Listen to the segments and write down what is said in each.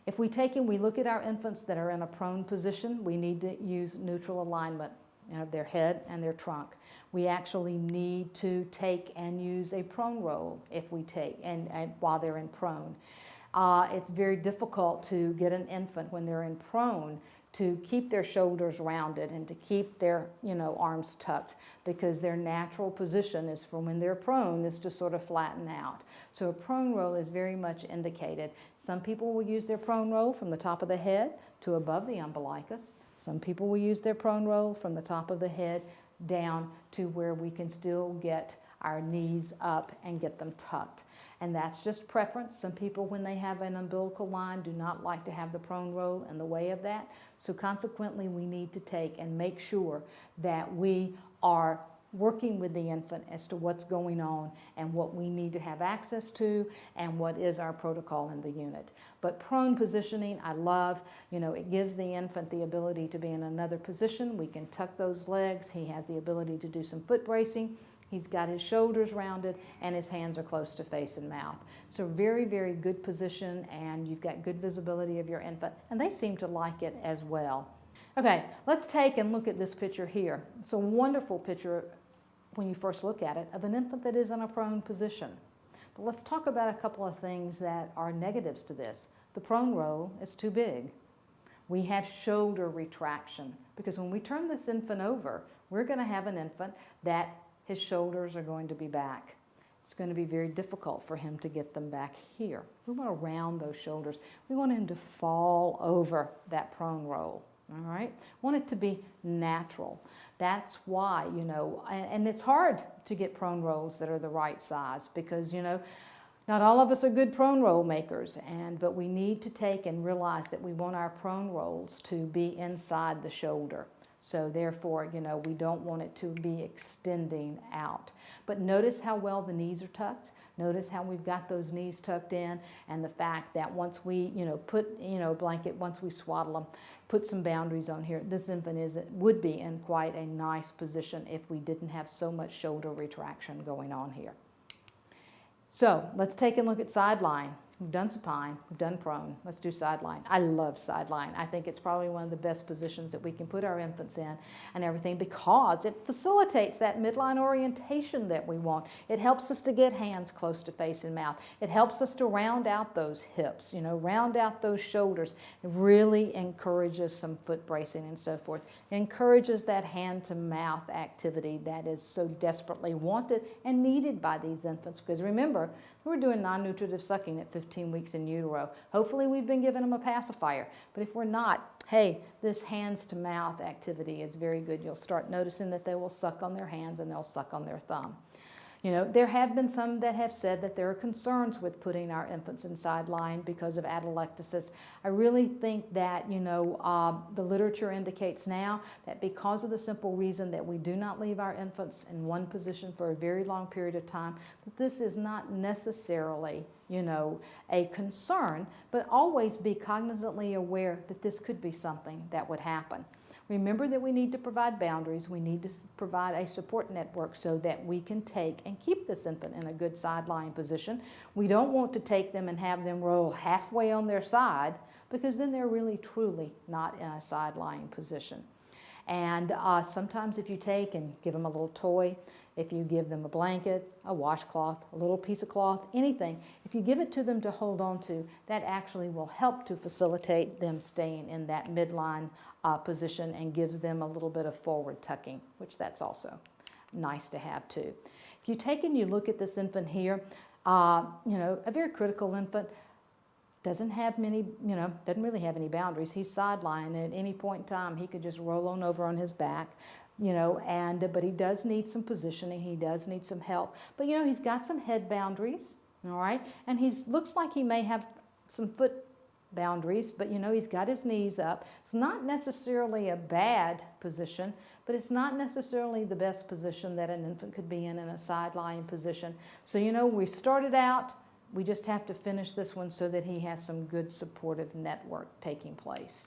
If we take and we look at our infants that are in a prone position, we need to use neutral alignment of their head and their trunk. We actually need to take and use a prone roll if we take and while they're in prone. It's very difficult to get an infant when they're in prone to keep their shoulders rounded and to keep their arms tucked, because their natural position is for when they're prone is to sort of flatten out. So a prone roll is very much indicated. Some people will use their prone roll from the top of the head to above the umbilicus. Some people will use their prone roll from the top of the head down to where we can still get our knees up and get them tucked. And that's just preference. Some people, when they have an umbilical line, do not like to have the prone roll in the way of that. So consequently, we need to take and make sure that we are working with the infant as to what's going on and what we need to have access to and what is our protocol in the unit. But prone positioning, I love. It gives the infant the ability to be in another position. We can tuck those legs. He has the ability to do some foot bracing. He's got his shoulders rounded and his hands are close to face and mouth. So very, very good position, and you've got good visibility of your infant, and they seem to like it as well. Okay, let's take and look at this picture here. It's a wonderful picture when you first look at it of an infant that is in a prone position. But let's talk about a couple of things that are negatives to this. The prone roll is too big. We have shoulder retraction, because when we turn this infant over, we're going to have an infant that his shoulders are going to be back. It's going to be very difficult for him to get them back here. We want to round those shoulders. We want him to fall over that prone roll, all right? We want it to be natural. That's why, and it's hard to get prone rolls that are the right size, because, not all of us are good prone roll makers, but we need to take and realize that we want our prone rolls to be inside the shoulder. So therefore, we don't want it to be extending out. But notice how well the knees are tucked. Notice how we've got those knees tucked in, and the fact that once we, put, blanket, once we swaddle them, put some boundaries on here, this infant would be in quite a nice position if we didn't have so much shoulder retraction going on here. So let's take a look at sideline. We've done supine, we've done prone, let's do sideline. I love sideline. I think it's probably one of the best positions that we can put our infants in and everything, because it facilitates that midline orientation that we want. It helps us to get hands close to face and mouth. It helps us to round out those hips, round out those shoulders. It really encourages some foot bracing and so forth. It encourages that hand to mouth activity that is so desperately wanted and needed by these infants, because remember, we're doing non-nutritive sucking at 15 weeks in utero. Hopefully we've been giving them a pacifier. But if we're not, hey, this hands to mouth activity is very good. You'll start noticing that they will suck on their hands and they'll suck on their thumb. There have been some that have said that there are concerns with putting our infants in sideline because of atelectasis. I really think that, the literature indicates now that because of the simple reason that we do not leave our infants in one position for a very long period of time, that this is not necessarily, a concern, but always be cognizantly aware that this could be something that would happen. Remember that we need to provide boundaries. We need to provide a support network so that we can take and keep this infant in a good sideline position. We don't want to take them and have them roll halfway on their side, because then they're really truly not in a sideline position. And sometimes if you take and give them a little toy, if you give them a blanket, a washcloth, a little piece of cloth, anything, if you give it to them to hold on to, that actually will help to facilitate them staying in that midline position and gives them a little bit of forward tucking, which that's also nice to have too. If you take and you look at this infant here, a very critical infant, doesn't have many, doesn't really have any boundaries. He's sidelined, and at any point in time, he could just roll on over on his back, but he does need some positioning. He does need some help. But, he's got some head boundaries, all right? And looks like he may have some foot boundaries, but, he's got his knees up. It's not necessarily a bad position, but it's not necessarily the best position that an infant could be in a sideline position. So, we started out, we just have to finish this one so that he has some good supportive network taking place.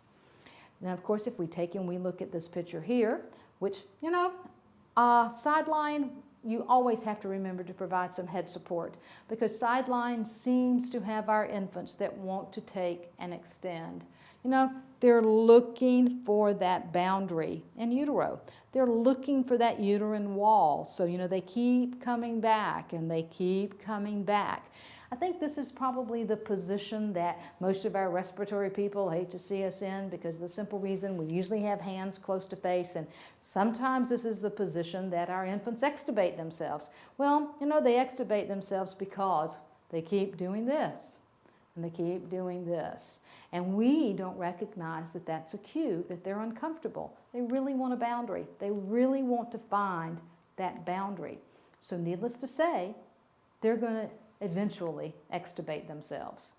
Now, of course, if we take and we look at this picture here, which, sideline you always have to remember to provide some head support, because Sidelying seems to have our infants that want to take and extend. You know, they're looking for that boundary in utero. They're looking for that uterine wall. So, you know, they keep coming back and they keep coming back. I think this is probably the position that most of our respiratory people hate to see us in, because the simple reason we usually have hands close to face, and sometimes this is the position that our infants extubate themselves. Well, you know, they extubate themselves because they keep doing this and they keep doing this. And we don't recognize that that's a cue that they're uncomfortable. They really want a boundary. They really want to find that boundary. So needless to say, they're going to eventually extubate themselves.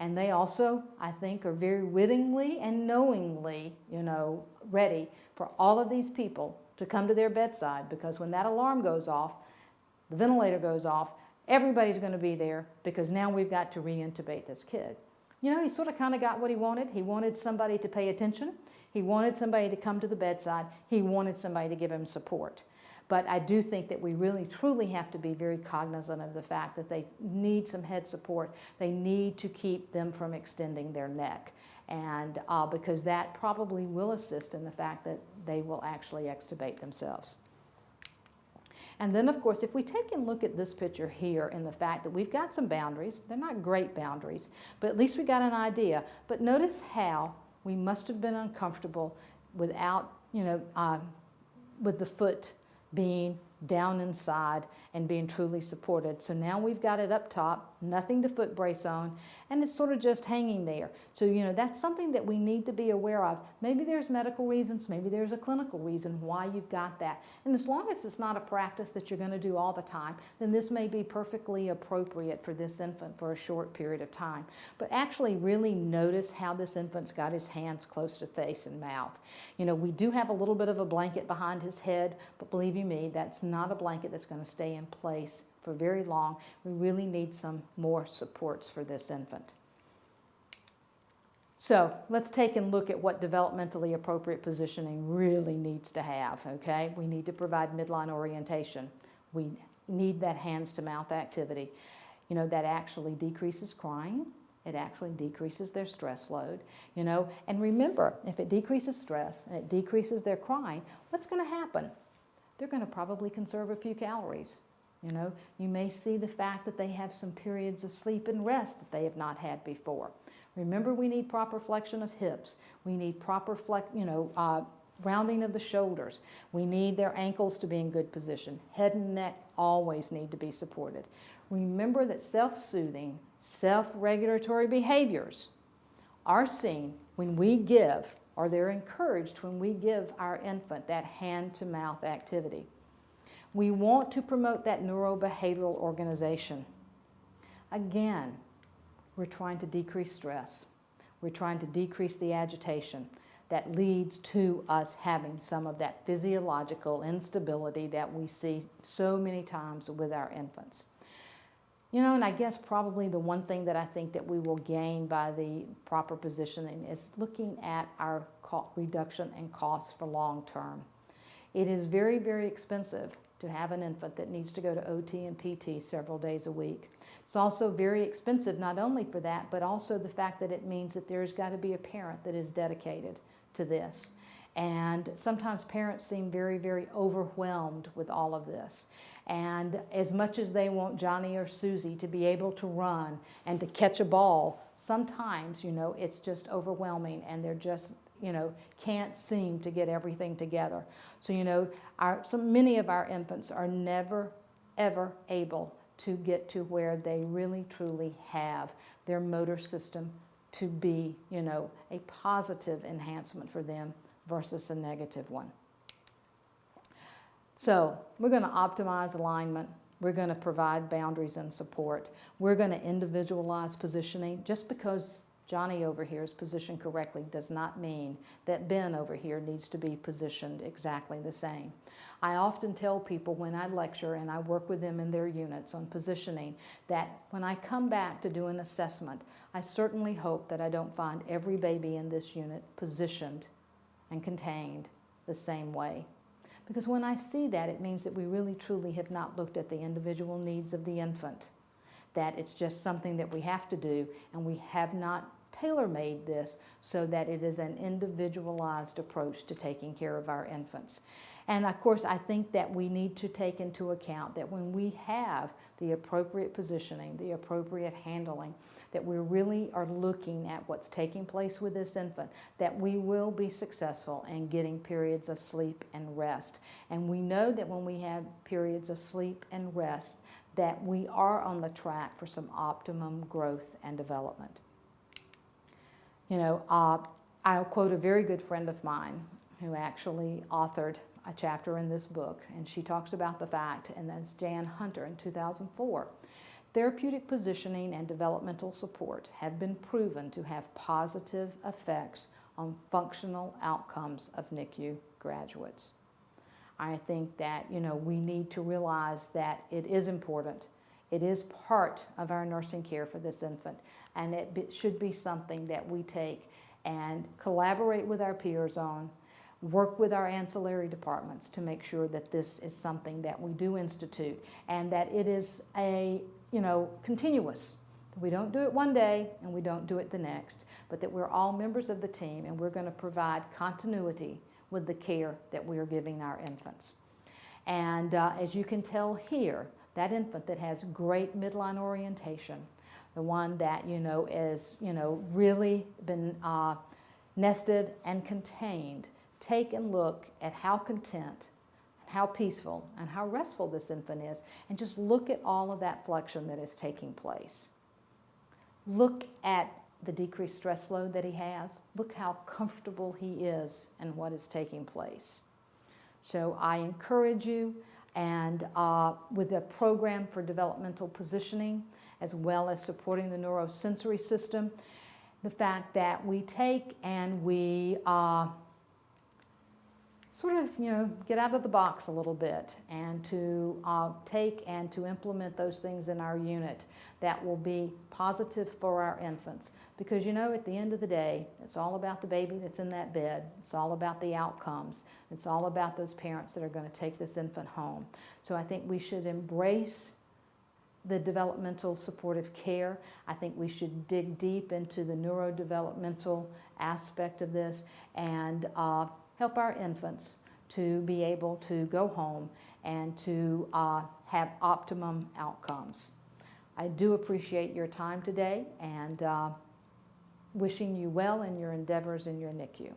And they also, I think, are very wittingly and knowingly, you know, ready for all of these people to come to their bedside, because when that alarm goes off, the ventilator goes off, everybody's going to be there, because now we've got to re-intubate this kid. You know, he sort of kind of got what he wanted. He wanted somebody to pay attention. He wanted somebody to come to the bedside. He wanted somebody to give him support. But I do think that we really, truly have to be very cognizant of the fact that they need some head support. They need to keep them from extending their neck. And because that probably will assist in the fact that they will actually extubate themselves. And then, of course, if we take and look at this picture here and the fact that we've got some boundaries, they're not great boundaries, but at least we got an idea. But notice how we must have been uncomfortable without, you know, with the foot being down inside and being truly supported. So now we've got it up top, nothing to foot brace on, and it's sort of just hanging there. So, you know, that's something that we need to be aware of. Maybe there's medical reasons, maybe there's a clinical reason why you've got that. And as long as it's not a practice that you're going to do all the time, then this may be perfectly appropriate for this infant for a short period of time. But actually really notice how this infant's got his hands close to face and mouth. You know, we do have a little bit of a blanket behind his head, but believe you me, that's not a blanket that's going to stay in place for very long. We really need some more supports for this infant. So let's take and look at what developmentally appropriate positioning really needs to have, okay? We need to provide midline orientation. We need that hands to mouth activity. You know, that actually decreases crying. It actually decreases their stress load, you know. And remember, if it decreases stress and it decreases their crying, what's going to happen? They're going to probably conserve a few calories. You know, you may see the fact that they have some periods of sleep and rest that they have not had before. Remember, we need proper flexion of hips. We need proper rounding of the shoulders. We need their ankles to be in good position. Head and neck always need to be supported. Remember that self-soothing, self-regulatory behaviors are seen when we give, or they're encouraged when we give our infant that hand-to-mouth activity. We want to promote that neurobehavioral organization. Again, we're trying to decrease stress. We're trying to decrease the agitation that leads to us having some of that physiological instability that we see so many times with our infants. You know, and I guess probably the one thing that I think that we will gain by the proper positioning is looking at our reduction in costs for long term. It is very, very expensive to have an infant that needs to go to OT and PT several days a week. It's also very expensive not only for that, but also the fact that it means that there's got to be a parent that is dedicated to this. And sometimes parents seem very, very overwhelmed with all of this. And as much as they want Johnny or Susie to be able to run and to catch a ball, sometimes, you know, it's just overwhelming and they're just, you know, can't seem to get everything together. So, you know, many of our infants are never, ever able to get to where they really, truly have their motor system to be, you know, a positive enhancement for them versus a negative one. So we're going to optimize alignment. We're going to provide boundaries and support. We're going to individualize positioning. Just because Johnny over here is positioned correctly does not mean that Ben over here needs to be positioned exactly the same. I often tell people when I lecture and I work with them in their units on positioning that when I come back to do an assessment, I certainly hope that I don't find every baby in this unit positioned and contained the same way. Because when I see that, it means that we really truly have not looked at the individual needs of the infant, that it's just something that we have to do, and we have not tailor-made this so that it is an individualized approach to taking care of our infants. And of course, I think that we need to take into account that when we have the appropriate positioning, the appropriate handling, that we really are looking at what's taking place with this infant, that we will be successful in getting periods of sleep and rest. And we know that when we have periods of sleep and rest, that we are on the track for some optimum growth and development. You know, I'll quote a very good friend of mine who actually authored a chapter in this book, and she talks about the fact, and that's Jan Hunter in 2004, therapeutic positioning and developmental support have been proven to have positive effects on functional outcomes of NICU graduates. I think that, you know, we need to realize that it is important. It is part of our nursing care for this infant, and it should be something that we take and collaborate with our peers on, work with our ancillary departments to make sure that this is something that we do institute, and that it is a, you know, continuous. We don't do it one day and we don't do it the next, but that we're all members of the team and we're going to provide continuity with the care that we are giving our infants. And as you can tell here, that infant that has great midline orientation, the one that, you know, is, you know, really been nested and contained, take and look at how content, how peaceful, and how restful this infant is, and just look at all of that flexion that is taking place. Look at the decreased stress load that he has. Look how comfortable he is in what is taking place. So I encourage you, and with a program for developmental positioning, as well as supporting the neurosensory system, the fact that we take and we sort of, you know, get out of the box a little bit and to take and to implement those things in our unit that will be positive for our infants. Because, you know, at the end of the day, it's all about the baby that's in that bed. It's all about the outcomes. It's all about those parents that are going to take this infant home. So I think we should embrace the developmental supportive care. I think we should dig deep into the neurodevelopmental aspect of this and help our infants to be able to go home and to have optimum outcomes. I do appreciate your time today, and wishing you well in your endeavors in your NICU.